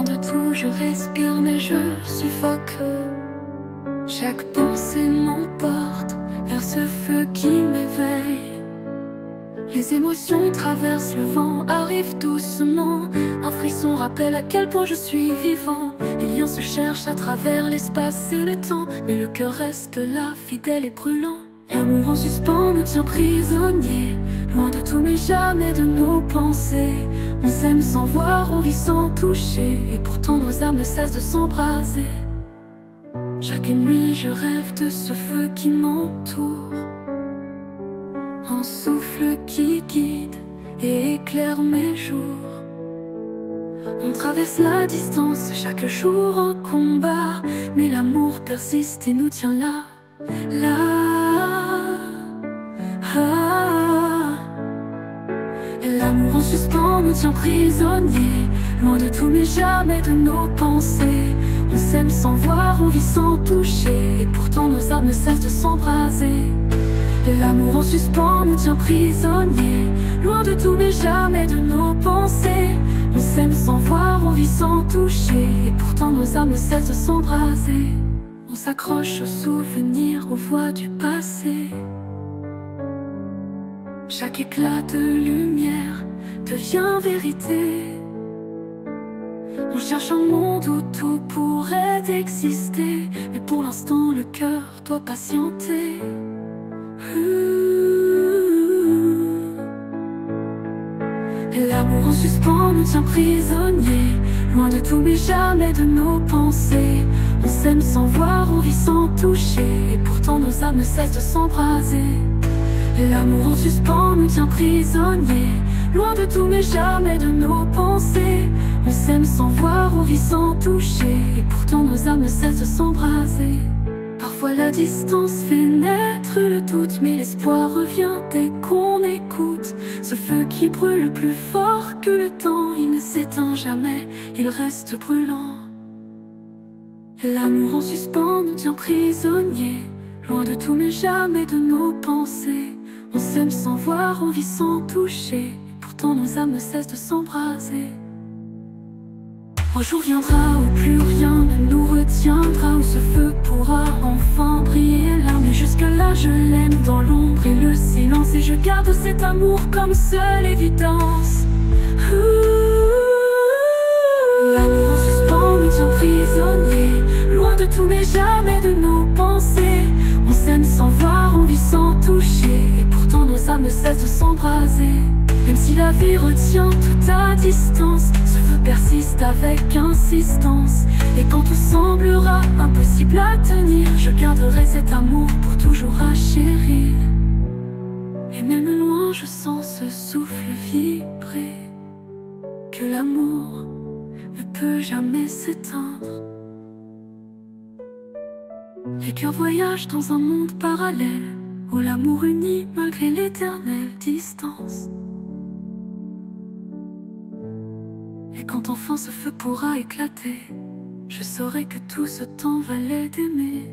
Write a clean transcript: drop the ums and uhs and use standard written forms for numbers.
Loin de tout, je respire mais je suffoque. Chaque pensée m'emporte vers ce feu qui m'éveille. Les émotions traversent le vent, arrivent doucement. Un frisson rappelle à quel point je suis vivant. Les liens se cherchent à travers l'espace et le temps, mais le cœur reste là, fidèle et brûlant. L'amour en suspens nous tient prisonniers, loin de tout mais jamais de nos pensées. On s'aime sans voir, on vit sans toucher, et pourtant nos âmes ne cessent de s'embraser. Chaque nuit je rêve de ce feu qui m'entoure, un souffle qui guide et éclaire mes jours. On traverse la distance, chaque jour en combat, mais l'amour persiste et nous tient là, là. Et l'amour en suspens nous tient prisonniers, loin de tout mais jamais de nos pensées. On s'aime sans voir, on vit sans toucher, et pourtant nos âmes ne cessent de s'embraser. Et l'amour en suspens nous tient prisonniers, loin de tout mais jamais de nos pensées. On s'aime sans voir, on vit sans toucher, et pourtant nos âmes ne cessent de s'embraser. On s'accroche aux souvenirs, aux voix du passé. Chaque éclat de lumière devient vérité. On cherche un monde où tout pourrait exister, mais pour l'instant le cœur doit patienter. Et l'amour en suspens nous tient prisonniers, loin de tout mais jamais de nos pensées. On s'aime sans voir, on vit sans toucher, et pourtant nos âmes ne cessent de s'embraser. Et l'amour en suspens nous tient prisonniers, loin de tout mais jamais de nos pensées. On s'aime sans voir, on vit sans toucher, et pourtant nos âmes ne cessent de s'embraser. Parfois la distance fait naître le doute, mais l'espoir revient dès qu'on écoute. Ce feu qui brûle plus fort que le temps, il ne s'éteint jamais, il reste brûlant. L'amour en suspens nous tient prisonniers, loin de tout mais jamais de nos pensées. On s'aime sans voir, on vit sans toucher, et pourtant nos âmes ne cessent de s'embraser. Un jour viendra où plus rien ne nous retiendra, où ce feu pourra enfin briller là. Mais jusque-là je l'aime dans l'ombre et le silence, et je garde cet amour comme seule évidence. L'amour en suspens nous tient prisonniers, loin de tout mais jamais de nos pensées. On s'aime sans voir, on vit sans toucher, et pourtant nos âmes ne cessent de s'embraser. Même si la vie retient tout à distance, ce feu persiste avec insistance. Et quand tout semblera impossible à tenir, je garderai cet amour pour toujours à chérir. Et même loin je sens ce souffle vibrer, que l'amour ne peut jamais s'éteindre. Les cœurs voyagent dans un monde parallèle, où l'amour unit malgré l'éternelle distance. Et quand enfin ce feu pourra éclater, je saurai que tout ce temps valait d'aimer.